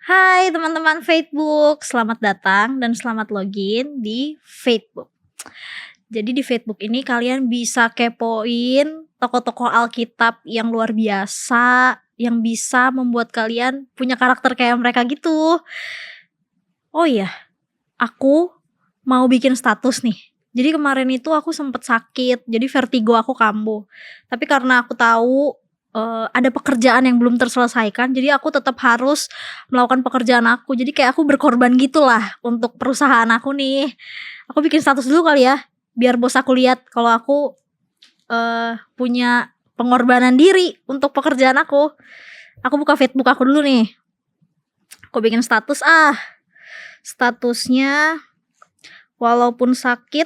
Hai teman-teman Facebook, selamat datang dan selamat login di Facebook. Jadi di Facebook ini kalian bisa kepoin tokoh-tokoh Alkitab yang luar biasa, yang bisa membuat kalian punya karakter kayak mereka gitu. Oh iya, aku mau bikin status nih. Jadi kemarin itu aku sempet sakit, jadi vertigo aku kambuh. Tapi karena aku tahu ada pekerjaan yang belum terselesaikan, jadi aku tetap harus melakukan pekerjaan aku. Jadi kayak aku berkorban gitulah untuk perusahaan aku nih. Aku bikin status dulu kali ya, biar bos aku lihat kalau aku punya pengorbanan diri untuk pekerjaan aku. Aku buka Facebook aku dulu nih. Aku bikin status statusnya walaupun sakit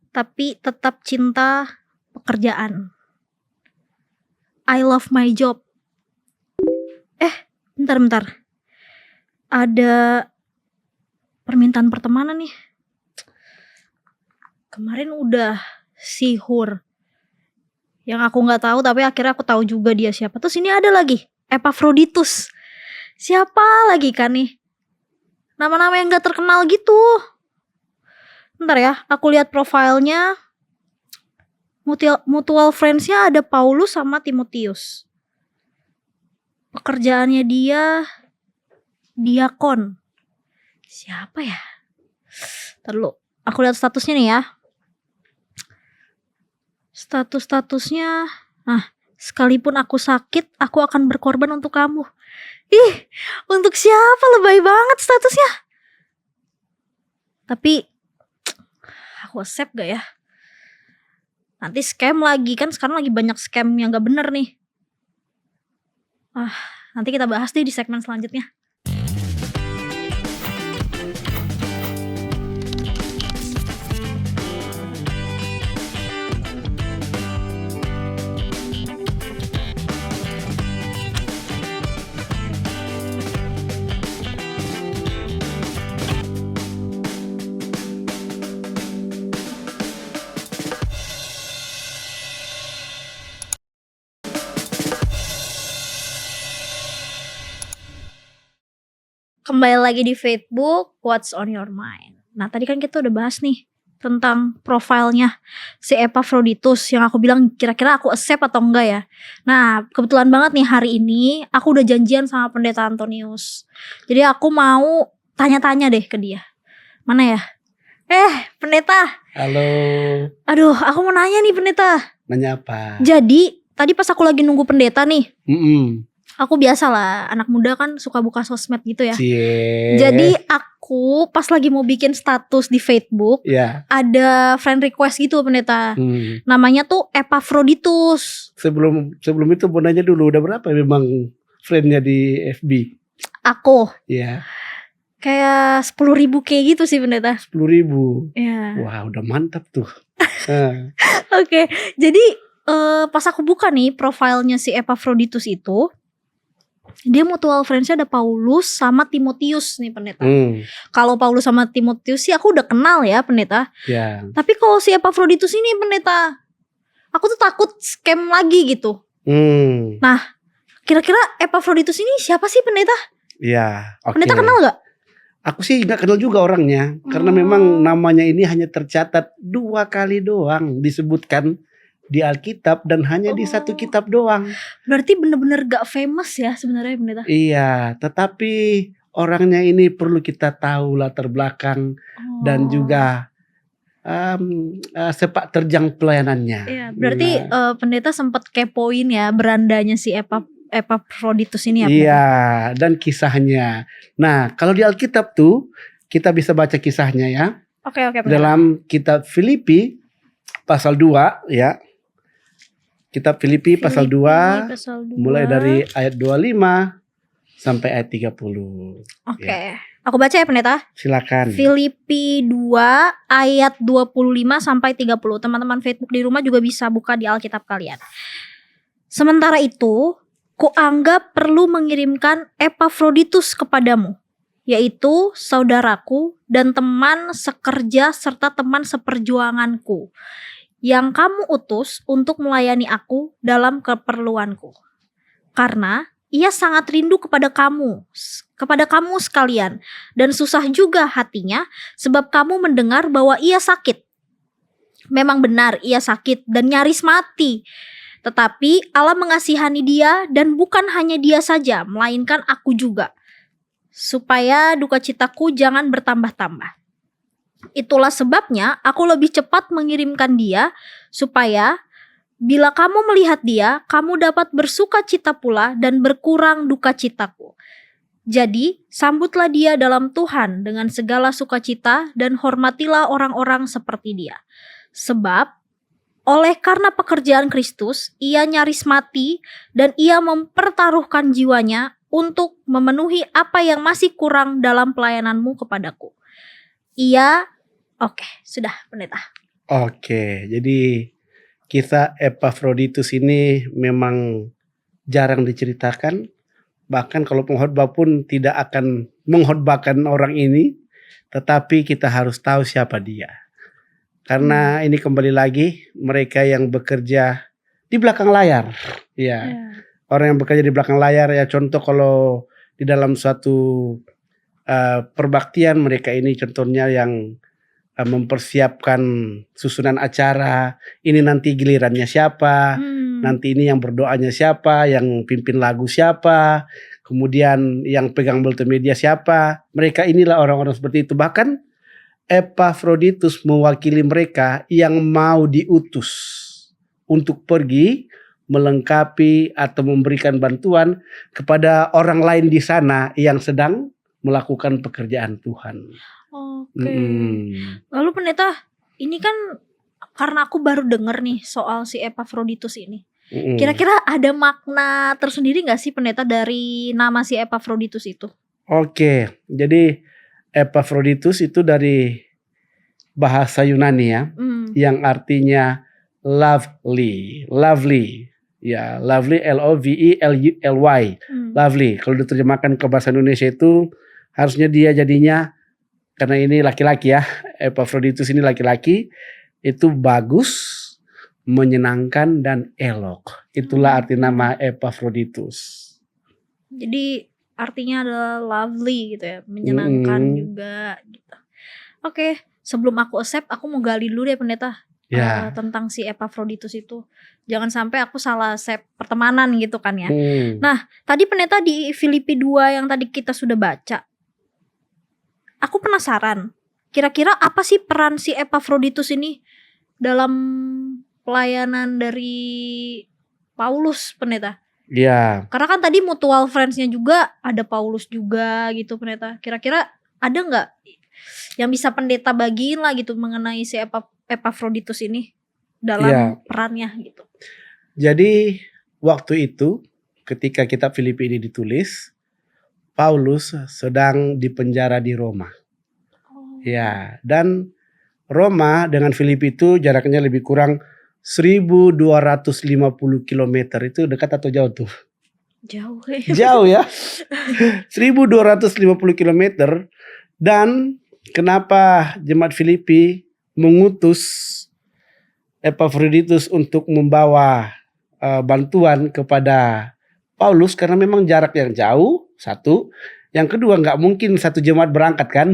tapi tetap cinta pekerjaan. I love my job. Bentar. Ada permintaan pertemanan nih. Kemarin udah sihur. Yang aku gak tahu tapi akhirnya aku tahu juga dia siapa. Terus ini ada lagi, Epafroditus. Siapa lagi kan nih? Nama-nama yang gak terkenal gitu. Bentar ya, aku lihat profilnya. Mutual friends-nya ada Paulus sama Timotius. Pekerjaannya dia diakon. Siapa ya? Ntar dulu, aku lihat statusnya nih ya. Statusnya, sekalipun aku sakit, aku akan berkorban untuk kamu. Ih, untuk siapa? Lebay banget statusnya. Tapi aku accept gak ya? Nanti scam lagi, kan sekarang lagi banyak scam yang gak bener nih. Nanti kita bahas deh di segmen selanjutnya. Kembali lagi di Facebook, What's on your mind. Nah tadi kan kita udah bahas nih tentang profilnya si Epafroditus yang aku bilang kira-kira aku accept atau enggak ya. Nah kebetulan banget nih hari ini aku udah janjian sama pendeta Antonius. Jadi aku mau tanya-tanya deh ke dia. Mana ya? Pendeta. Halo. Aduh, aku mau nanya nih pendeta. Nanya apa? Jadi tadi pas aku lagi nunggu pendeta nih, aku biasa lah, anak muda kan suka buka sosmed gitu ya. Jadi aku pas lagi mau bikin status di Facebook, ada friend request gitu pendeta. Namanya tuh Epafroditus. Sebelum itu mau nanya dulu, udah berapa memang friendnya di FB? Aku? Iya. Kayak 10.000 kayak gitu sih pendeta. 10.000? Iya. Wah udah mantap tuh. Oke, jadi pas aku buka nih profilnya si Epafroditus itu, dia mutual friends-nya ada Paulus sama Timotius nih pendeta. Kalau Paulus sama Timotius sih aku udah kenal ya pendeta. Ya. Tapi kalau si Epafroditus ini pendeta, aku tuh takut scam lagi gitu. Nah, kira-kira Epafroditus ini siapa sih pendeta? Ya, oke. Pendeta kenal gak? Aku sih gak kenal juga orangnya. Karena memang namanya ini hanya tercatat 2 kali doang disebutkan di Alkitab dan hanya di satu kitab doang. Berarti bener-bener gak famous ya sebenarnya pendeta? Iya, tetapi orangnya ini perlu kita tahu latar belakang dan juga sepak terjang pelayanannya. Iya, berarti pendeta sempat kepoin ya berandanya si Epafroditus ini ya? Iya, dan kisahnya. Nah, kalau di Alkitab tuh kita bisa baca kisahnya ya. Oke, pendeta. Dalam kitab Filipi pasal 2 ya. Kitab Filipi pasal 2 mulai dari ayat 25 sampai ayat 30. Oke. Ya. Aku baca ya pendeta. Silakan. Filipi 2 ayat 25 sampai 30. Teman-teman Facebook di rumah juga bisa buka di Alkitab kalian. Sementara itu, kuanggap perlu mengirimkan Epafroditus kepadamu, yaitu saudaraku dan teman sekerja serta teman seperjuanganku, yang kamu utus untuk melayani aku dalam keperluanku. Karena ia sangat rindu kepada kamu sekalian, dan susah juga hatinya sebab kamu mendengar bahwa ia sakit. Memang benar ia sakit dan nyaris mati. Tetapi Allah mengasihani dia, dan bukan hanya dia saja, melainkan aku juga, supaya duka citaku jangan bertambah-tambah. Itulah sebabnya aku lebih cepat mengirimkan dia, supaya bila kamu melihat dia, kamu dapat bersuka cita pula dan berkurang duka citaku. Jadi, sambutlah dia dalam Tuhan dengan segala sukacita dan hormatilah orang-orang seperti dia. Sebab, oleh karena pekerjaan Kristus, ia nyaris mati dan ia mempertaruhkan jiwanya untuk memenuhi apa yang masih kurang dalam pelayananmu kepadaku. Oke, sudah pendeta. Oke, jadi kisah Epafroditus ini memang jarang diceritakan. Bahkan kalau pengkhotbah pun tidak akan mengkhotbahkan orang ini. Tetapi kita harus tahu siapa dia. Karena ini kembali lagi mereka yang bekerja di belakang layar. Ya. Orang yang bekerja di belakang layar, ya contoh kalau di dalam suatu perbaktian, mereka ini contohnya yang mempersiapkan susunan acara. Ini nanti gilirannya siapa, nanti ini yang berdoanya siapa, yang pimpin lagu siapa, kemudian yang pegang multimedia siapa. Mereka inilah orang-orang seperti itu. Bahkan Epafroditus mewakili mereka yang mau diutus untuk pergi melengkapi atau memberikan bantuan kepada orang lain di sana yang sedang melakukan pekerjaan Tuhan. Oke. Lalu pendeta, ini kan karena aku baru dengar nih soal si Epafroditus ini. Kira-kira ada makna tersendiri gak sih pendeta dari nama si Epafroditus itu? Oke, jadi Epafroditus itu dari bahasa Yunani ya, yang artinya lovely. Ya, lovely, L-O-V-E-L-Y, lovely. Kalau diterjemahkan ke bahasa Indonesia itu harusnya dia jadinya, karena ini laki-laki ya, Epafroditus ini laki-laki, itu bagus, menyenangkan dan elok. Itulah arti nama Epafroditus. Jadi artinya adalah lovely gitu ya, menyenangkan juga gitu. Oke, sebelum aku accept, aku mau gali dulu deh pendeta. Tentang si Epafroditus itu. Jangan sampai aku salah accept pertemanan gitu kan ya. Nah, tadi pendeta di Filipi 2 yang tadi kita sudah baca, aku penasaran, kira-kira apa sih peran si Epafroditus ini dalam pelayanan dari Paulus, pendeta? Iya. Karena kan tadi mutual friends-nya juga ada Paulus juga gitu, pendeta. Kira-kira ada nggak yang bisa pendeta bagiin lah gitu mengenai si Epafroditus ini dalam perannya gitu? Jadi waktu itu ketika kitab Filipi ini ditulis, Paulus sedang dipenjara di Roma. Ya, dan Roma dengan Filipi itu jaraknya lebih kurang 1250 km. Itu dekat atau jauh tuh? Jauh. Jauh ya. 1250 km. Dan kenapa jemaat Filipi mengutus Epafroditus untuk membawa bantuan kepada Paulus? Karena memang jarak yang jauh, satu. Yang kedua, gak mungkin satu jemaat berangkat kan.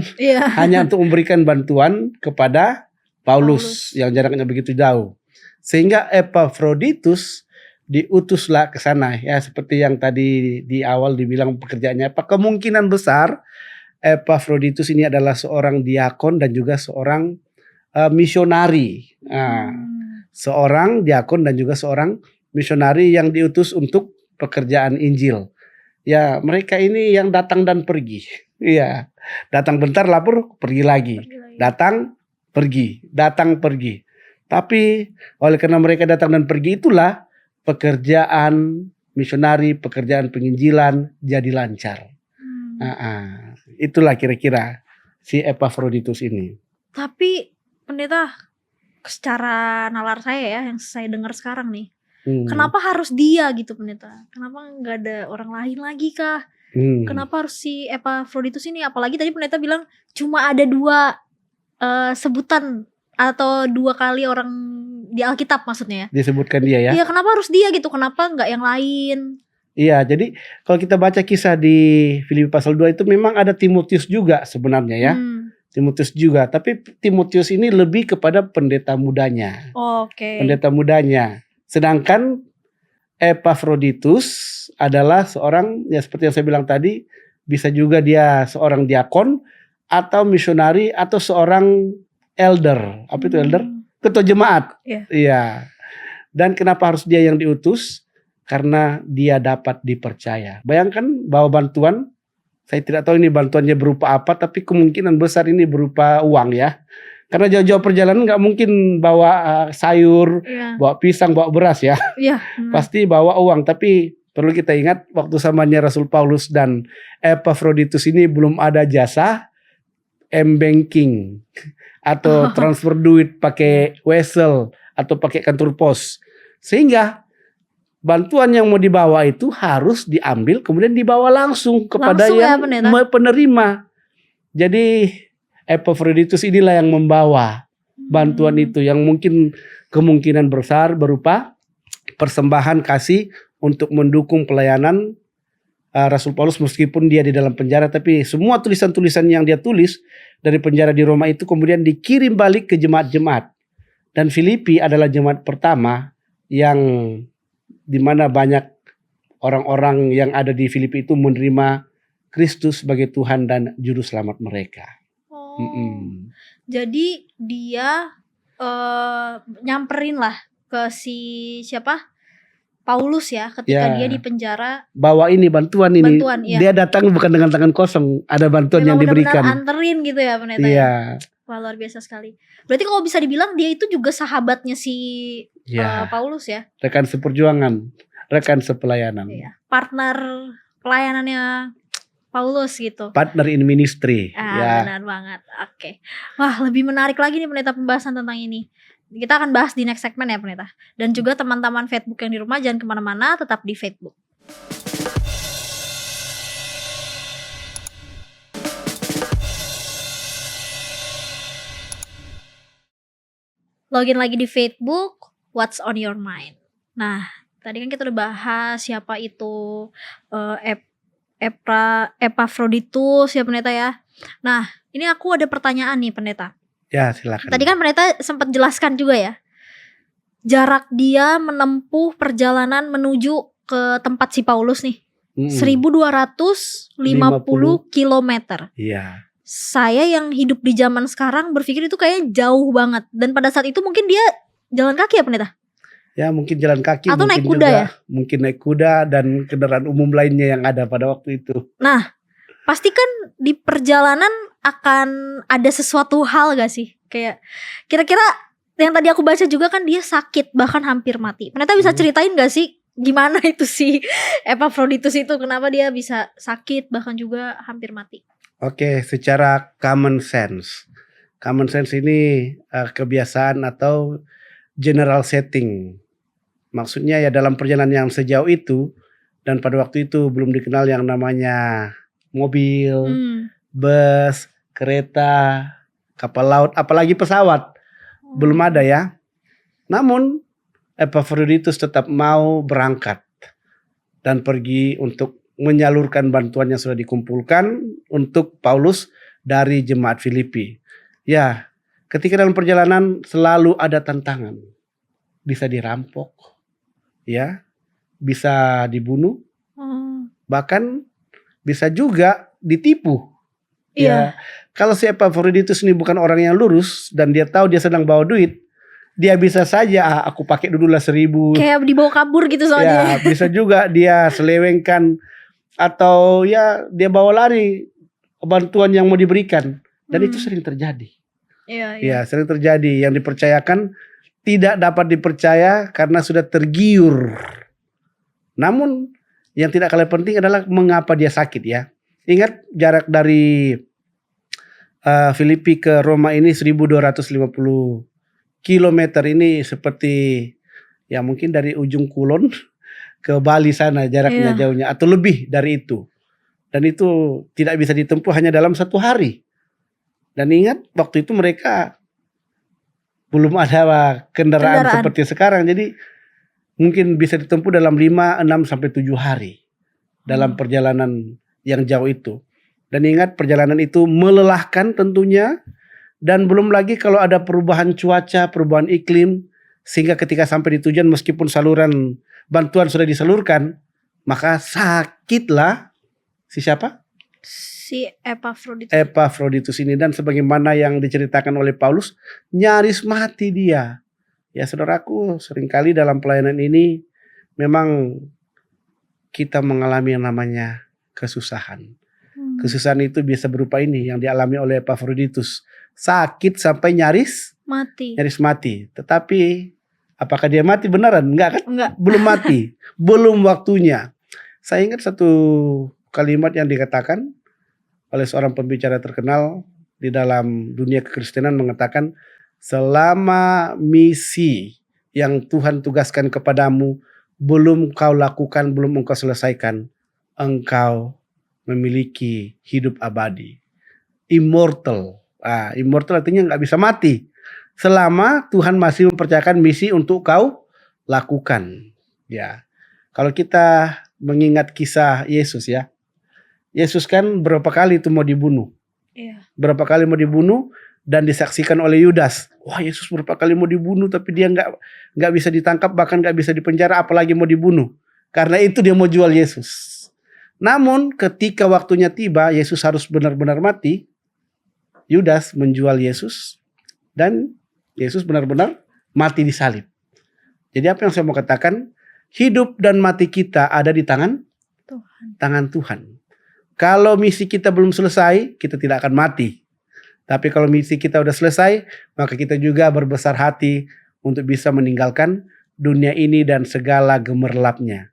Hanya untuk memberikan bantuan kepada Paulus yang jaraknya begitu jauh. Sehingga Epafroditus diutuslah ke sana. Ya, seperti yang tadi di awal dibilang pekerjaannya apa. Kemungkinan besar Epafroditus ini adalah seorang diakon dan juga seorang misionari. Seorang diakon dan juga seorang misionari yang diutus untuk pekerjaan Injil. Ya, mereka ini yang datang dan pergi. Iya, datang bentar lapor, pergi lagi. Datang, pergi, datang, pergi. Tapi oleh karena mereka datang dan pergi, itulah pekerjaan misionari, pekerjaan penginjilan jadi lancar. Itulah kira-kira si Epafroditus ini. Tapi pendeta, secara nalar saya ya, yang saya dengar sekarang nih, kenapa harus dia gitu pendeta? Kenapa nggak ada orang lain lagi kah? Kenapa harus si Epafroditus ini? Apalagi tadi pendeta bilang cuma ada 2 sebutan atau 2 kali orang di Alkitab maksudnya ya. Disebutkan dia ya. Iya, kenapa harus dia gitu? Kenapa nggak yang lain? Iya, jadi kalau kita baca kisah di Filipi pasal 2 itu memang ada Timotius juga sebenarnya ya. Timotius juga, tapi Timotius ini lebih kepada pendeta mudanya. Oke. Pendeta mudanya. Sedangkan Epafroditus adalah seorang, ya seperti yang saya bilang tadi, bisa juga dia seorang diakon atau misionari atau seorang elder. Apa itu elder? Ketua jemaat. Iya. Iya. Dan kenapa harus dia yang diutus? Karena dia dapat dipercaya. Bayangkan bawa bantuan, saya tidak tahu ini bantuannya berupa apa, tapi kemungkinan besar ini berupa uang ya. Karena jauh-jauh perjalanan nggak mungkin bawa sayur, bawa pisang, bawa beras ya. Iya. Pasti bawa uang, tapi perlu kita ingat waktu zamannya Rasul Paulus dan Epafroditus ini belum ada jasa m-banking atau transfer duit pakai wesel atau pakai kantor pos. Sehingga bantuan yang mau dibawa itu harus diambil kemudian dibawa langsung kepada yang penerima. Jadi Epafroditus inilah yang membawa bantuan itu yang mungkin kemungkinan besar berupa persembahan kasih untuk mendukung pelayanan Rasul Paulus meskipun dia di dalam penjara, tapi semua tulisan-tulisan yang dia tulis dari penjara di Roma itu kemudian dikirim balik ke jemaat-jemaat. Dan Filipi adalah jemaat pertama yang dimana banyak orang-orang yang ada di Filipi itu menerima Kristus sebagai Tuhan dan Juru Selamat mereka. Jadi dia nyamperin lah ke si siapa? Paulus ya, ketika dia di penjara. Bawa ini bantuan ini. Iya. Dia datang bukan dengan tangan kosong, ada bantuan yang diberikan. Anterin gitu ya pendeta. Iya. Wah, luar biasa sekali. Berarti kalau bisa dibilang dia itu juga sahabatnya si Paulus ya. Rekan seperjuangan, rekan sepelayanan. Iya. Partner pelayanannya Paulus gitu. Partner in ministry. Benar banget. Oke. Wah, lebih menarik lagi nih pendeta pembahasan tentang ini. Kita akan bahas di next segmen ya pendeta. Dan juga teman-teman Facebook yang di rumah jangan kemana-mana, tetap di Facebook. Login lagi di Facebook, what's on your mind? Nah, tadi kan kita udah bahas siapa itu Epafroditus ya pendeta ya. Nah, ini aku ada pertanyaan nih pendeta. Ya, silakan. Tadi kan pendeta sempat jelaskan juga ya. Jarak dia menempuh perjalanan menuju ke tempat si Paulus nih. 1250 kilometer. Iya. Saya yang hidup di zaman sekarang berpikir itu kayaknya jauh banget. Dan pada saat itu mungkin dia jalan kaki ya pendeta? Ya mungkin jalan kaki. Atau naik kuda juga, ya? Mungkin naik kuda dan kendaraan umum lainnya yang ada pada waktu itu. Nah, pasti kan di perjalanan akan ada sesuatu hal gak sih? Kayak kira-kira yang tadi aku baca juga kan dia sakit bahkan hampir mati. Pendeta bisa ceritain gak sih gimana itu si Epafroditus itu? Kenapa dia bisa sakit bahkan juga hampir mati? Oke, secara common sense. Common sense ini kebiasaan atau general setting. Maksudnya ya dalam perjalanan yang sejauh itu dan pada waktu itu belum dikenal yang namanya mobil, bus, kereta, kapal laut, apalagi pesawat. Belum ada ya. Namun Epafroditus tetap mau berangkat dan pergi untuk menyalurkan bantuan yang sudah dikumpulkan untuk Paulus dari jemaat Filipi. Ya, ketika dalam perjalanan selalu ada tantangan. Bisa dirampok, ya, bisa dibunuh, bahkan bisa juga ditipu. Ya, kalau si Epafroditus ini bukan orang yang lurus dan dia tahu dia sedang bawa duit, dia bisa saja aku pakai dulu lah 1.000. Kayak dibawa kabur gitu soalnya. Ya, bisa juga dia selewengkan atau ya dia bawa lari bantuan yang mau diberikan dan itu sering terjadi. Ya, sering terjadi. Yang dipercayakan tidak dapat dipercaya karena sudah tergiur. Namun yang tidak kalah penting adalah mengapa dia sakit ya. Ingat jarak dari Filipi ke Roma ini 1250 kilometer ini seperti ya mungkin dari ujung Kulon ke Bali sana jaraknya jauhnya atau lebih dari itu. Dan itu tidak bisa ditempuh hanya dalam 1 hari. Dan ingat waktu itu mereka belum ada kendaraan seperti sekarang. Jadi mungkin bisa ditempuh dalam 5, 6 sampai 7 hari. dalam perjalanan yang jauh itu. Dan ingat perjalanan itu melelahkan tentunya. Dan belum lagi kalau ada perubahan cuaca, perubahan iklim. Sehingga ketika sampai di tujuan meskipun saluran bantuan sudah disalurkan, maka sakitlah si siapa? Si Epafroditus. Epafroditus ini, dan sebagaimana yang diceritakan oleh Paulus, nyaris mati dia. Ya saudaraku, seringkali dalam pelayanan ini memang kita mengalami yang namanya kesusahan. Kesusahan itu biasa berupa ini yang dialami oleh Epafroditus. Sakit sampai nyaris mati. Tetapi apakah dia mati beneran? Enggak kan? Enggak. Belum mati. Belum waktunya. Saya ingat satu kalimat yang dikatakan oleh seorang pembicara terkenal di dalam dunia kekristenan, mengatakan, selama misi yang Tuhan tugaskan kepadamu belum kau lakukan, belum engkau selesaikan, engkau memiliki hidup abadi. Immortal. Immortal artinya gak bisa mati. Selama Tuhan masih mempercayakan misi untuk kau lakukan. Ya, kalau kita mengingat kisah Yesus ya. Yesus kan berapa kali itu mau dibunuh. Iya. Berapa kali mau dibunuh dan disaksikan oleh Yudas. Wah, Yesus berapa kali mau dibunuh tapi dia nggak bisa ditangkap, bahkan nggak bisa dipenjara, apalagi mau dibunuh. Karena itu dia mau jual Yesus. Namun ketika waktunya tiba, Yesus harus benar-benar mati. Yudas menjual Yesus dan Yesus benar-benar mati disalib. Jadi apa yang saya mau katakan? Hidup dan mati kita ada di tangan Tuhan. Kalau misi kita belum selesai, kita tidak akan mati. Tapi kalau misi kita udah selesai, maka kita juga berbesar hati untuk bisa meninggalkan dunia ini dan segala gemerlapnya.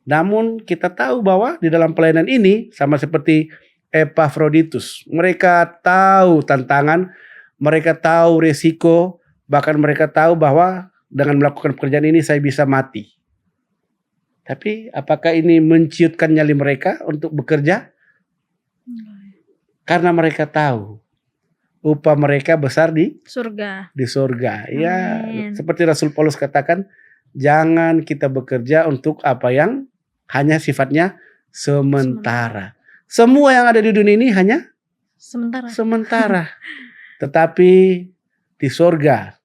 Namun kita tahu bahwa di dalam pelayanan ini sama seperti Epafroditus. Mereka tahu tantangan, mereka tahu resiko, bahkan mereka tahu bahwa dengan melakukan pekerjaan ini saya bisa mati. Tapi apakah ini menciutkan nyali mereka untuk bekerja? Karena mereka tahu upah mereka besar di surga. Ya, seperti Rasul Paulus katakan, jangan kita bekerja untuk apa yang hanya sifatnya sementara. Semua yang ada di dunia ini hanya sementara. Tetapi di surga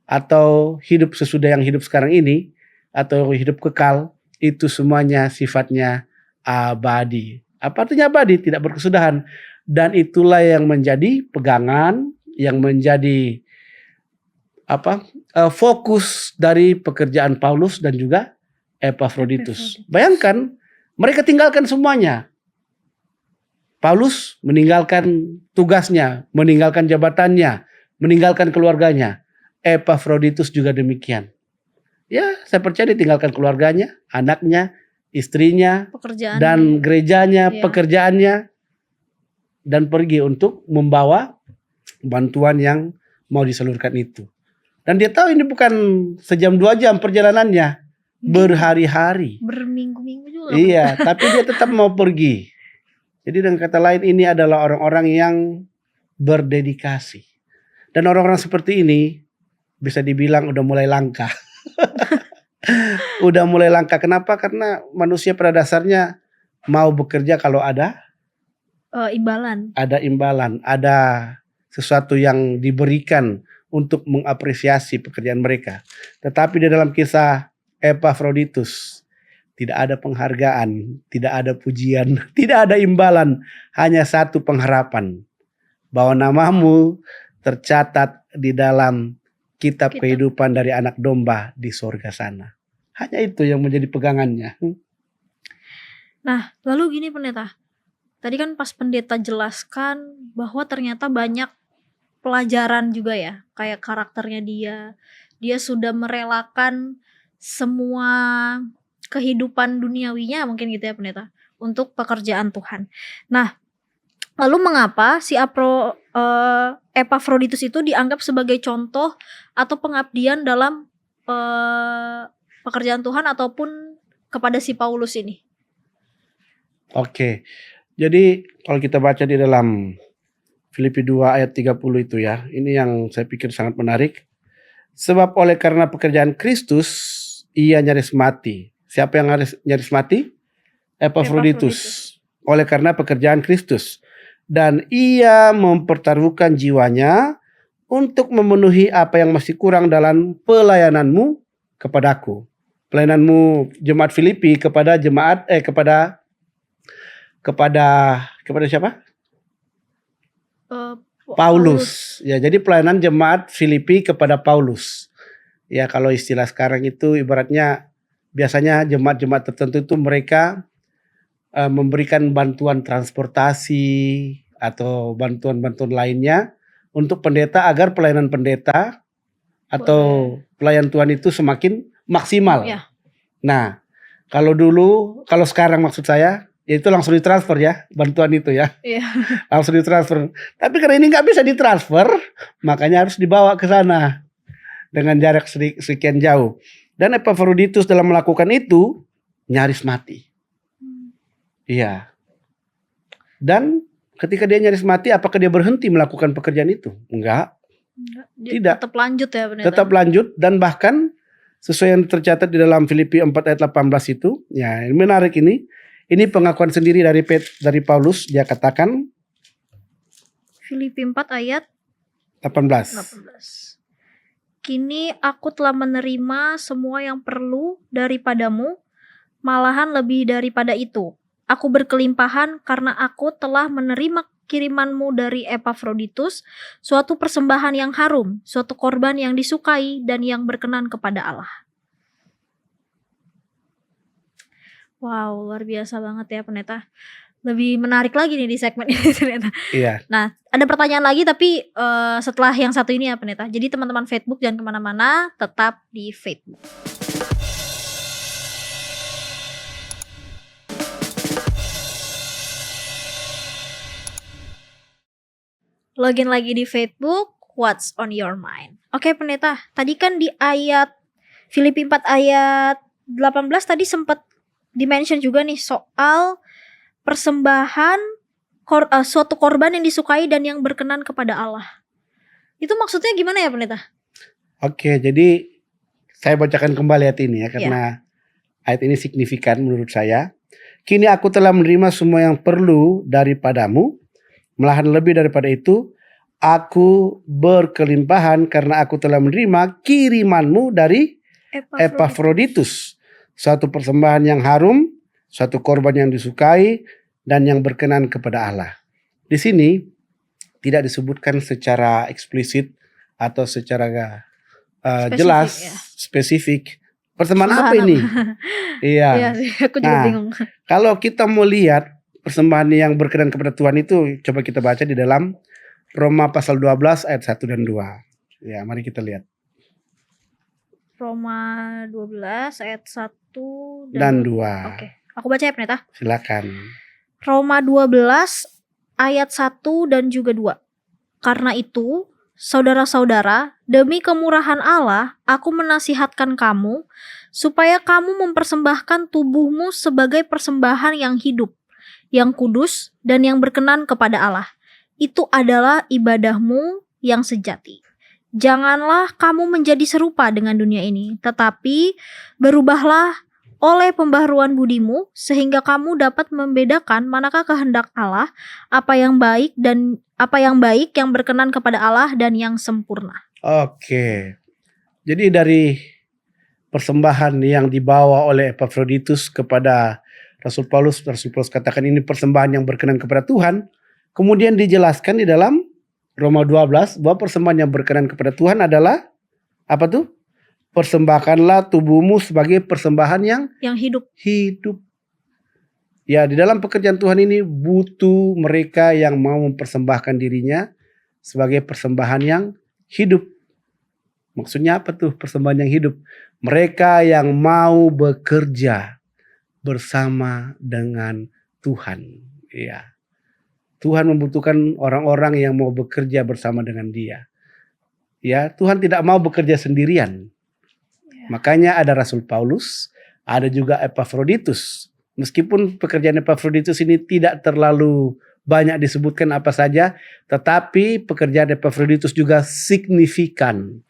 atau hidup sesudah yang hidup sekarang ini atau hidup kekal, itu semuanya sifatnya abadi. Apa artinya abadi? Tidak berkesudahan. Dan itulah yang menjadi pegangan, yang menjadi fokus dari pekerjaan Paulus dan juga Epafroditus. Bayangkan, mereka tinggalkan semuanya. Paulus meninggalkan tugasnya, meninggalkan jabatannya, meninggalkan keluarganya. Epafroditus juga demikian. Ya, saya percaya ditinggalkan keluarganya, anaknya, istrinya, dan gerejanya, pekerjaannya, dan pergi untuk membawa bantuan yang mau disalurkan itu. Dan dia tahu ini bukan sejam 2 jam perjalanannya, berhari-hari, berminggu-minggu juga. Iya, tapi dia tetap mau pergi. Jadi dengan kata lain, ini adalah orang-orang yang berdedikasi. Dan orang-orang seperti ini bisa dibilang udah mulai langka. Udah mulai langka. Kenapa? Karena manusia pada dasarnya mau bekerja kalau ada imbalan. Ada imbalan, ada sesuatu yang diberikan untuk mengapresiasi pekerjaan mereka. Tetapi di dalam kisah Epafroditus tidak ada penghargaan, tidak ada pujian, tidak ada imbalan, hanya satu pengharapan, bahwa namamu tercatat di dalam kitab kehidupan dari anak domba di sorga sana. Hanya itu yang menjadi pegangannya. Nah, lalu gini pendeta, tadi kan pas pendeta jelaskan bahwa ternyata banyak pelajaran juga ya, kayak karakternya dia sudah merelakan semua kehidupan duniawinya mungkin gitu ya pendeta, untuk pekerjaan Tuhan. Nah, lalu mengapa si Epafroditus itu dianggap sebagai contoh atau pengabdian dalam pekerjaan Tuhan ataupun kepada si Paulus ini? Oke, jadi kalau kita baca di dalam Filipi 2 ayat 30 itu ya, ini yang saya pikir sangat menarik. Sebab oleh karena pekerjaan Kristus, ia nyaris mati. Siapa yang nyaris mati? Epafroditus oleh karena pekerjaan Kristus, dan ia mempertaruhkan jiwanya untuk memenuhi apa yang masih kurang dalam pelayananmu kepadaku. Pelayananmu jemaat Filipi kepada kepada siapa? Eh, Paulus. Ya, jadi pelayanan jemaat Filipi kepada Paulus. Ya, kalau istilah sekarang itu ibaratnya biasanya jemaat-jemaat tertentu itu mereka memberikan bantuan transportasi atau bantuan-bantuan lainnya untuk pendeta agar pelayanan pendeta atau pelayan Tuhan itu semakin maksimal. Ya. Nah, kalau sekarang maksud saya, ya itu langsung ditransfer ya, bantuan itu ya. Iya. Langsung ditransfer. Tapi karena ini nggak bisa ditransfer, makanya harus dibawa ke sana dengan jarak sekian jauh. Dan Epafroditus dalam melakukan itu nyaris mati. Iya. Dan ketika dia nyaris mati, apakah dia berhenti melakukan pekerjaan itu? Enggak. Tidak. Tetap lanjut ya pendeta. Tetap lanjut, dan bahkan sesuai yang tercatat di dalam Filipi 4 ayat 18 itu, ya menarik ini. Ini pengakuan sendiri dari Paulus. Dia katakan Filipi 4 ayat 18. Kini aku telah menerima semua yang perlu daripadamu, malahan lebih daripada itu. Aku berkelimpahan karena aku telah menerima kirimanmu dari Epafroditus, suatu persembahan yang harum, suatu korban yang disukai dan yang berkenan kepada Allah. Wow, luar biasa banget ya pendeta. Lebih menarik lagi nih di segmen ini ternyata. Iya. Nah, ada pertanyaan lagi tapi setelah yang satu ini ya pendeta. Jadi teman-teman Facebook jangan kemana-mana, tetap di Facebook. Login lagi di Facebook, what's on your mind? Oke pendeta, tadi kan di ayat Filipi 4 ayat 18 tadi sempat dimention juga nih soal persembahan suatu korban yang disukai dan yang berkenan kepada Allah. Itu maksudnya gimana ya pendeta? Oke, jadi saya bacakan kembali ayat ini ya, karena ayat ini signifikan menurut saya. Kini aku telah menerima semua yang perlu daripadamu, malahan lebih daripada itu, aku berkelimpahan karena aku telah menerima kirimanmu dari Epafroditus, suatu persembahan yang harum, suatu korban yang disukai dan yang berkenan kepada Allah. Di sini tidak disebutkan secara eksplisit atau secara jelas, spesifik. Persembahan apa ini? Iya. Aku juga bingung. Kalau kita mau lihat persembahan yang berkenan kepada Tuhan itu, coba kita baca di dalam Roma pasal 12 ayat 1 dan 2. Ya, mari kita lihat. Roma 12 ayat 1 dan 2. Oke, aku baca ya pendeta. Silakan. Roma 12 ayat 1 dan juga 2. Karena itu, saudara-saudara, demi kemurahan Allah, aku menasihatkan kamu supaya kamu mempersembahkan tubuhmu sebagai persembahan yang hidup, yang kudus, dan yang berkenan kepada Allah. Itu adalah ibadahmu yang sejati. Janganlah kamu menjadi serupa dengan dunia ini, tetapi berubahlah oleh pembaharuan budimu, sehingga kamu dapat membedakan manakah kehendak Allah, apa yang baik yang berkenan kepada Allah dan yang sempurna. Oke. Jadi dari persembahan yang dibawa oleh Epafroditus kepada Rasul Paulus katakan ini persembahan yang berkenan kepada Tuhan. Kemudian dijelaskan di dalam Roma 12 bahwa persembahan yang berkenan kepada Tuhan adalah apa tuh? Persembahkanlah tubuhmu sebagai persembahan yang hidup. Ya, di dalam pekerjaan Tuhan ini butuh mereka yang mau mempersembahkan dirinya sebagai persembahan yang hidup. Maksudnya apa tuh persembahan yang hidup? Mereka yang mau bekerja bersama dengan Tuhan. Ya. Tuhan membutuhkan orang-orang yang mau bekerja bersama dengan Dia. Ya, Tuhan tidak mau bekerja sendirian. Makanya ada Rasul Paulus, ada juga Epafroditus. Meskipun pekerjaan Epafroditus ini tidak terlalu banyak disebutkan apa saja, tetapi pekerjaan Epafroditus juga signifikan,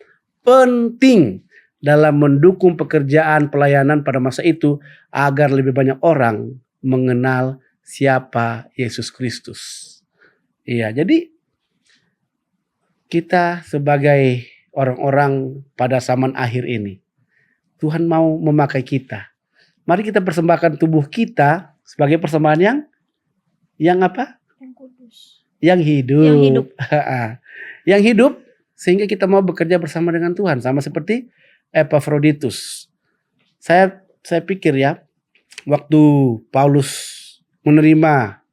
penting dalam mendukung pekerjaan pelayanan pada masa itu agar lebih banyak orang mengenal siapa Yesus Kristus. Iya, jadi kita sebagai orang-orang pada zaman akhir ini, Tuhan mau memakai kita. Mari kita persembahkan tubuh kita sebagai persembahan yang apa? Yang kudus. Yang hidup. Yang hidup. Yang hidup sehingga kita mau bekerja bersama dengan Tuhan, sama seperti Epafroditus. Saya pikir ya, waktu Paulus menerima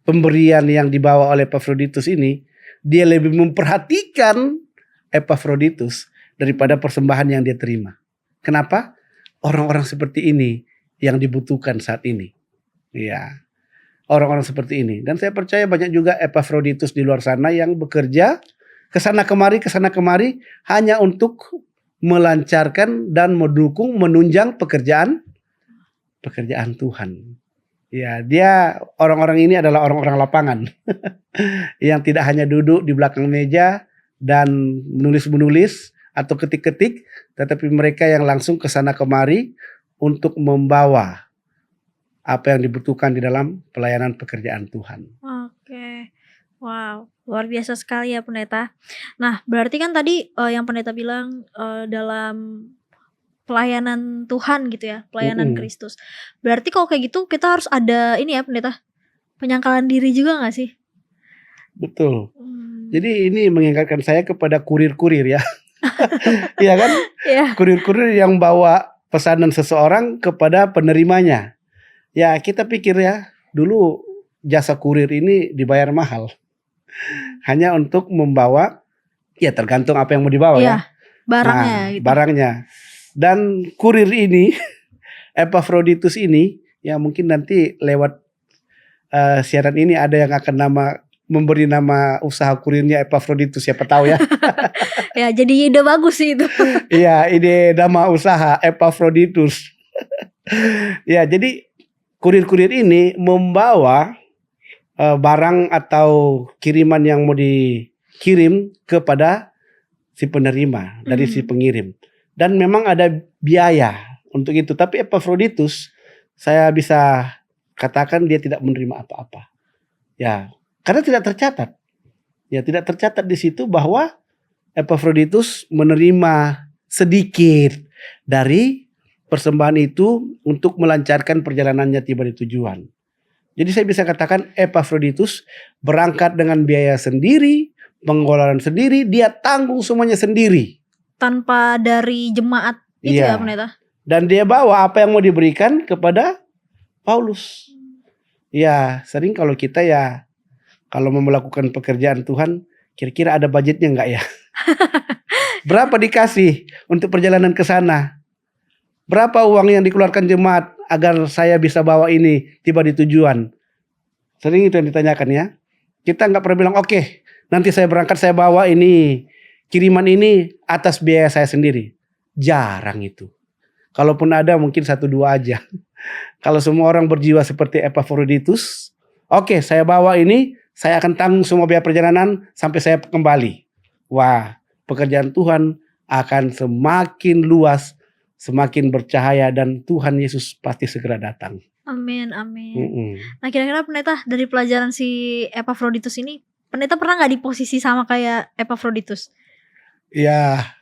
pemberian yang dibawa oleh Epafroditus ini, dia lebih memperhatikan Epafroditus daripada persembahan yang dia terima. Kenapa? Orang-orang seperti ini yang dibutuhkan saat ini. Ya, orang-orang seperti ini. Dan saya percaya banyak juga Epafroditus di luar sana yang bekerja kesana kemari hanya untuk melancarkan dan mendukung, menunjang pekerjaan Tuhan. Ya, dia orang-orang ini adalah orang-orang lapangan yang tidak hanya duduk di belakang meja dan menulis-menulis atau ketik-ketik, tetapi mereka yang langsung kesana kemari untuk membawa apa yang dibutuhkan di dalam pelayanan pekerjaan Tuhan. Oke. Wow, luar biasa sekali ya pendeta. Nah, berarti kan tadi yang pendeta bilang dalam pelayanan Tuhan gitu ya, pelayanan Kristus. Berarti kalau kayak gitu kita harus ada ini ya pendeta, penyangkalan diri juga gak sih? Betul. Jadi ini mengingatkan saya kepada kurir-kurir ya. Iya kan? Iya. Kurir-kurir yang bawa pesanan seseorang kepada penerimanya. Ya, kita pikir ya, dulu jasa kurir ini dibayar mahal. Hanya untuk membawa, ya tergantung apa yang mau dibawa ya. Barangnya Nah, gitu. barangnya. Dan kurir ini, Epafroditus ini, ya mungkin nanti lewat siaran ini ada yang akan memberi nama usaha kurirnya Epafroditus, siapa tahu ya. Ya, jadi ide bagus sih itu. Iya, ide nama usaha Epafroditus. Ya, jadi kurir-kurir ini membawa barang atau kiriman yang mau dikirim kepada si penerima dari si pengirim. Dan memang ada biaya untuk itu. Tapi Epafroditus, saya bisa katakan dia tidak menerima apa-apa. Ya, karena tidak tercatat. Ya, tidak tercatat di situ bahwa Epafroditus menerima sedikit dari persembahan itu untuk melancarkan perjalanannya tiba di tujuan. Jadi saya bisa katakan Epafroditus berangkat dengan biaya sendiri, pengeluaran sendiri, dia tanggung semuanya sendiri. Tanpa dari jemaat itu ya pendeta. Dan dia bawa apa yang mau diberikan kepada Paulus. Ya, sering kalau kita ya, kalau mau melakukan pekerjaan Tuhan, kira-kira ada budgetnya enggak ya? Berapa dikasih untuk perjalanan ke sana? Berapa uang yang dikeluarkan jemaat agar saya bisa bawa ini tiba di tujuan? Sering itu yang ditanyakan ya. Kita nggak pernah bilang, oke, nanti saya berangkat saya bawa ini, kiriman ini atas biaya saya sendiri. Jarang itu. Kalaupun ada mungkin 1-2 aja. Kalau semua orang berjiwa seperti Epafroditus, oke, saya bawa ini, saya akan tanggung semua biaya perjalanan sampai saya kembali. Wah, pekerjaan Tuhan akan semakin luas, semakin bercahaya, dan Tuhan Yesus pasti segera datang. Amin, amin. Nah, kira-kira pendeta dari pelajaran si Epafroditus ini, pendeta pernah gak di posisi sama kayak Epafroditus? Ya,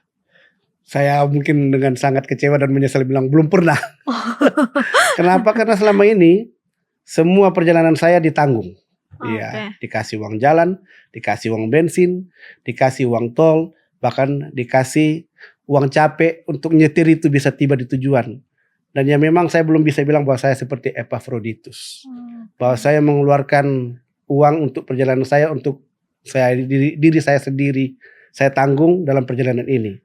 saya mungkin dengan sangat kecewa dan menyesal bilang belum pernah. Kenapa? Karena selama ini semua perjalanan saya ditanggung. Iya, dikasih uang jalan, dikasih uang bensin, dikasih uang tol, bahkan dikasih uang capek untuk nyetir itu bisa tiba di tujuan. Dan ya memang saya belum bisa bilang bahwa saya seperti Epafroditus. Bahwa saya mengeluarkan uang untuk perjalanan saya, untuk diri saya sendiri, saya tanggung dalam perjalanan ini.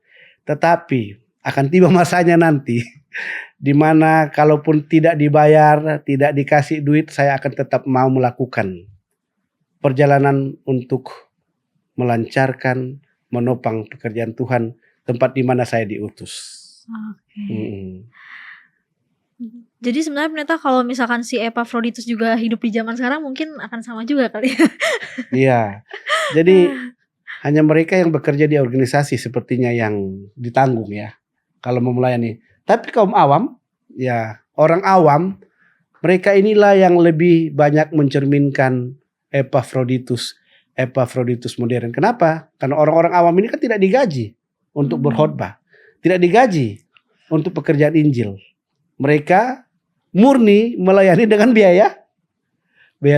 Tetapi akan tiba masanya nanti, di mana kalaupun tidak dibayar, tidak dikasih duit, saya akan tetap mau melakukan perjalanan untuk melancarkan, menopang pekerjaan Tuhan, tempat di mana saya diutus. Jadi sebenarnya pendeta kalau misalkan si Epafroditus juga hidup di zaman sekarang mungkin akan sama juga kali ya. Iya. Jadi hanya mereka yang bekerja di organisasi sepertinya yang ditanggung ya, kalau mau melayani. Tapi kaum awam, ya orang awam Mereka inilah yang lebih banyak mencerminkan Epafroditus modern. Kenapa? Karena orang-orang awam ini kan tidak digaji untuk berkhotbah, tidak digaji untuk pekerjaan Injil. Mereka murni melayani dengan biaya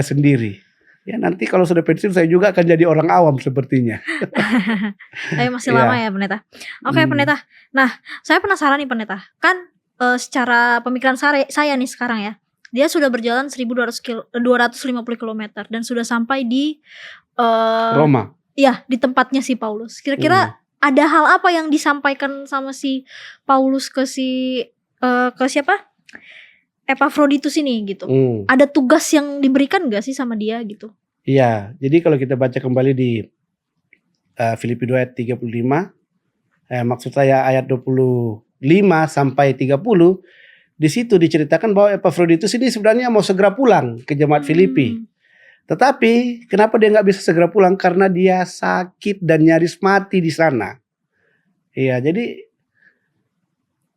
sendiri. Ya nanti kalau sudah pensiun saya juga akan jadi orang awam sepertinya. Tapi masih lama ya Pendeta. Oke Pendeta. Nah saya penasaran nih Pendeta. Kan secara pemikiran saya nih sekarang ya. Dia sudah berjalan 1.250 km dan sudah sampai di Roma. Iya, di tempatnya si Paulus. Kira-kira ada hal apa yang disampaikan sama si Paulus ke siapa? Epafroditus ini gitu. Ada tugas yang diberikan gak sih sama dia gitu? Iya, jadi kalau kita baca kembali di Filipi 2 ayat 35, maksud saya ayat 25 sampai 30, di situ diceritakan bahwa Epafroditus ini sebenarnya mau segera pulang ke jemaat Filipi. Tetapi kenapa dia nggak bisa segera pulang? Karena dia sakit dan nyaris mati di sana. Iya, jadi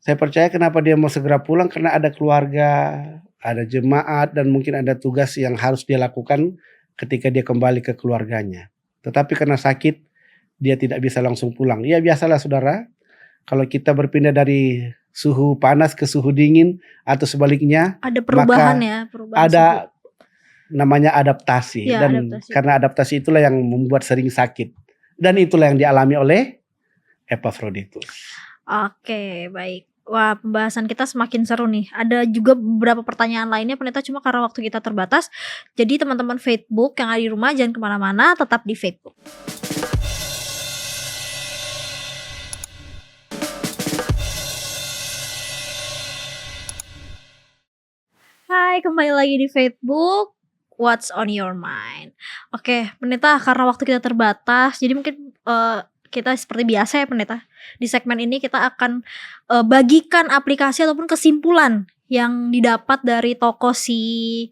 saya percaya kenapa dia mau segera pulang, karena ada keluarga, ada jemaat, dan mungkin ada tugas yang harus dia lakukan ketika dia kembali ke keluarganya. Tetapi karena sakit, dia tidak bisa langsung pulang. Ya biasalah saudara, kalau kita berpindah dari suhu panas ke suhu dingin atau sebaliknya, ada perubahan maka ya, ada namanya adaptasi. Ya, dan karena adaptasi itulah yang membuat sering sakit. Dan itulah yang dialami oleh Epafroditus. Oke, baik. Wah, pembahasan kita semakin seru nih. Ada juga beberapa pertanyaan lainnya Pendeta, cuma karena waktu kita terbatas. Jadi teman-teman Facebook yang ada di rumah jangan kemana-mana, tetap di Facebook. Hai, kembali lagi di Facebook. What's on your mind? Oke, Pendeta, karena waktu kita terbatas, jadi mungkin kita seperti biasa ya Pendeta. Di segmen ini kita akan bagikan aplikasi ataupun kesimpulan yang didapat dari tokoh si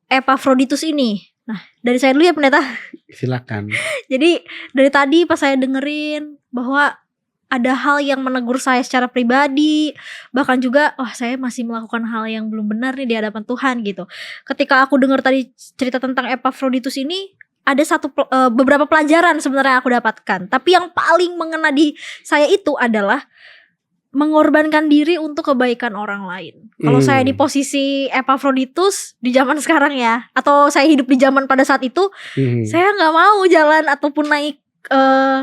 Epafroditus ini. Nah, dari saya dulu ya Pendeta. Silakan. Jadi dari tadi pas saya dengerin bahwa ada hal yang menegur saya secara pribadi, bahkan juga saya masih melakukan hal yang belum benar nih di hadapan Tuhan gitu. Ketika aku dengar tadi cerita tentang Epafroditus ini, ada beberapa pelajaran sebenarnya aku dapatkan. Tapi yang paling mengena di saya itu adalah mengorbankan diri untuk kebaikan orang lain. Kalau saya di posisi Epafroditus di zaman sekarang ya, atau saya hidup di zaman pada saat itu, saya nggak mau jalan ataupun naik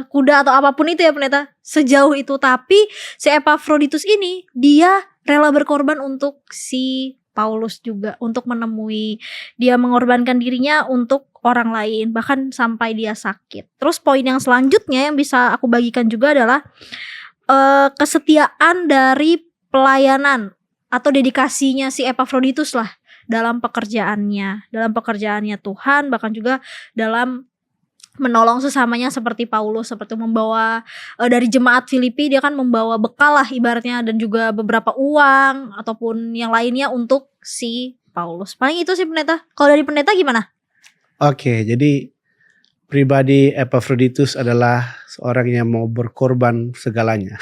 kuda atau apapun itu ya Pendeta sejauh itu. Tapi si Epafroditus ini dia rela berkorban untuk si Paulus juga, untuk menemui, dia mengorbankan dirinya untuk orang lain, bahkan sampai dia sakit. Terus poin yang selanjutnya yang bisa aku bagikan juga adalah kesetiaan dari pelayanan atau dedikasinya si Epafroditus lah dalam pekerjaannya Tuhan, bahkan juga dalam menolong sesamanya seperti Paulus, seperti membawa dari jemaat Filipi, dia kan membawa bekal lah ibaratnya, dan juga beberapa uang ataupun yang lainnya untuk si Paulus. Paling itu sih Pendeta. Kalau dari Pendeta gimana? Oke, jadi pribadi Epafroditus adalah seorang yang mau berkorban segalanya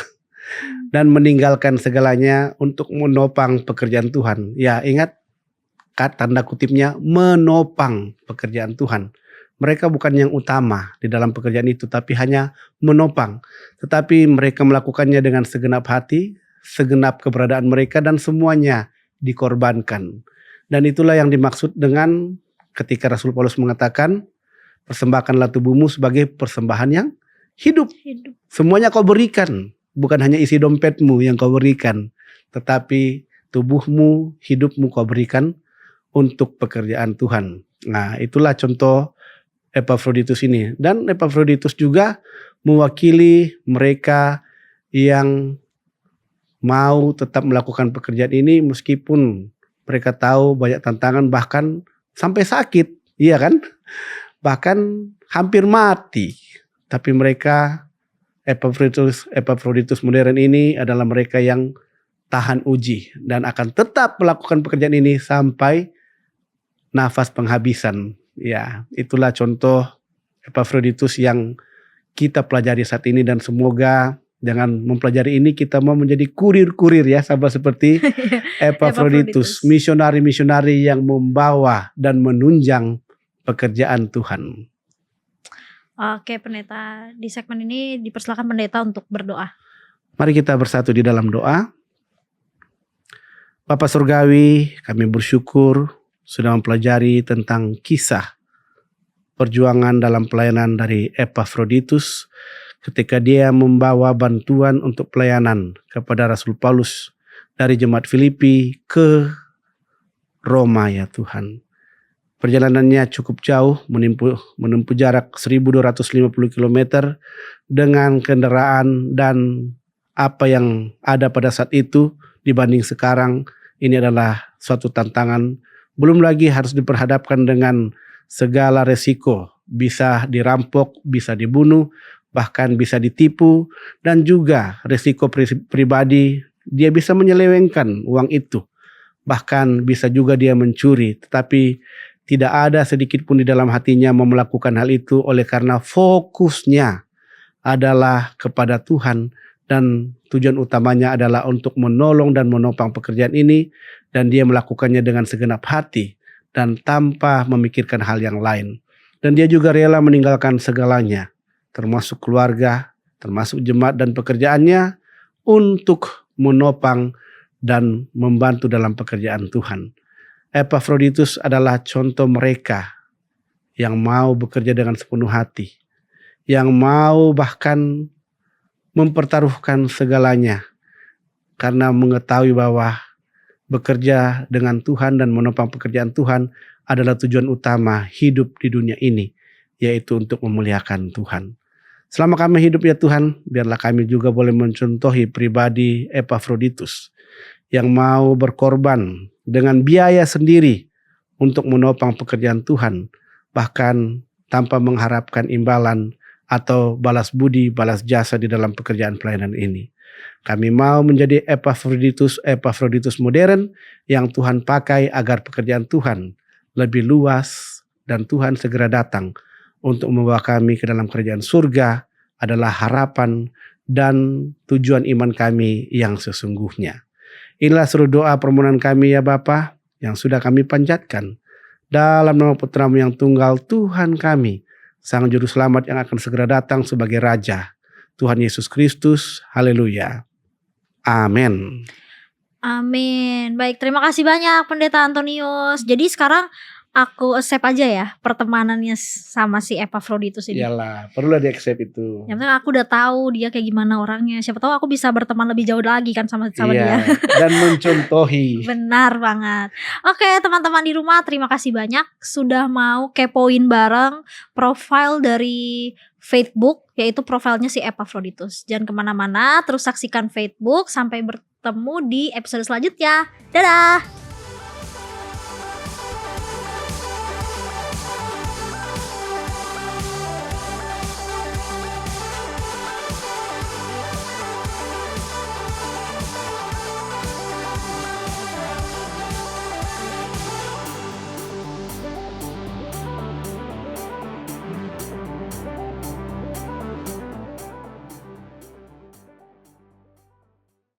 dan meninggalkan segalanya untuk menopang pekerjaan Tuhan. Ya ingat tanda kutipnya, menopang pekerjaan Tuhan. Mereka bukan yang utama di dalam pekerjaan itu, tapi hanya menopang. Tetapi mereka melakukannya dengan segenap hati, segenap keberadaan mereka, dan semuanya dikorbankan. Dan itulah yang dimaksud dengan ketika Rasul Paulus mengatakan, persembahkanlah tubuhmu sebagai persembahan yang hidup. Semuanya kau berikan, bukan hanya isi dompetmu yang kau berikan, tetapi tubuhmu, hidupmu kau berikan untuk pekerjaan Tuhan. Nah, itulah contoh Epafroditus ini. Dan Epafroditus juga mewakili mereka yang mau tetap melakukan pekerjaan ini meskipun mereka tahu banyak tantangan, bahkan sampai sakit, iya kan? Bahkan hampir mati. Tapi mereka, Epafroditus modern ini adalah mereka yang tahan uji dan akan tetap melakukan pekerjaan ini sampai nafas penghabisan. Ya, itulah contoh Epafroditus yang kita pelajari saat ini, dan semoga Dengan mempelajari ini kita mau menjadi kurir-kurir ya, sama seperti Epafroditus, misionari-misionari yang membawa dan menunjang pekerjaan Tuhan. Oke pendeta, di segmen ini dipersilakan pendeta untuk berdoa. Mari kita bersatu di dalam doa. Bapa Surgawi, kami bersyukur sudah mempelajari tentang kisah perjuangan dalam pelayanan dari Epafroditus ketika dia membawa bantuan untuk pelayanan kepada Rasul Paulus dari jemaat Filipi ke Roma ya Tuhan. Perjalanannya cukup jauh, menempuh jarak 1250 km dengan kendaraan dan apa yang ada pada saat itu dibanding sekarang. Ini adalah suatu tantangan. Belum lagi harus diperhadapkan dengan segala resiko. Bisa dirampok, bisa dibunuh, bahkan bisa ditipu. Dan juga resiko pribadi, dia bisa menyelewengkan uang itu. Bahkan bisa juga dia mencuri. Tetapi tidak ada sedikit pun di dalam hatinya mau melakukan hal itu. Oleh karena fokusnya adalah kepada Tuhan. Dan tujuan utamanya adalah untuk menolong dan menopang pekerjaan ini. Dan dia melakukannya dengan segenap hati. Dan tanpa memikirkan hal yang lain. Dan dia juga rela meninggalkan segalanya. Termasuk keluarga, termasuk jemaat dan pekerjaannya. Untuk menopang dan membantu dalam pekerjaan Tuhan. Epafroditus adalah contoh mereka. Yang mau bekerja dengan sepenuh hati. Yang mau bahkan mempertaruhkan segalanya karena mengetahui bahwa bekerja dengan Tuhan dan menopang pekerjaan Tuhan adalah tujuan utama hidup di dunia ini, yaitu untuk memuliakan Tuhan. Selama kami hidup ya Tuhan, biarlah kami juga boleh mencontohi pribadi Epafroditus yang mau berkorban dengan biaya sendiri untuk menopang pekerjaan Tuhan, bahkan tanpa mengharapkan imbalan atau balas budi, balas jasa di dalam pekerjaan pelayanan ini. Kami mau menjadi Epafroditus modern yang Tuhan pakai agar pekerjaan Tuhan lebih luas dan Tuhan segera datang untuk membawa kami ke dalam kerajaan surga adalah harapan dan tujuan iman kami yang sesungguhnya. Inilah seluruh doa permohonan kami ya Bapa yang sudah kami panjatkan dalam nama Putra-Mu yang tunggal Tuhan kami, Sang Juru Selamat yang akan segera datang sebagai Raja, Tuhan Yesus Kristus. Haleluya. Amin. Amin. Baik, terima kasih banyak Pendeta Antonius. Jadi sekarang aku accept aja ya pertemanannya sama si Epafroditus ini. Iyalah, perlulah di accept itu. Yang penting aku udah tahu dia kayak gimana orangnya. Siapa tahu aku bisa berteman lebih jauh lagi kan sama dia. Dan mencontohi. Benar banget. Oke teman-teman di rumah, terima kasih banyak sudah mau kepoin bareng profil dari Facebook, yaitu profilnya si Epafroditus. Jangan kemana-mana, terus saksikan Facebook. Sampai bertemu di episode selanjutnya. Dadah.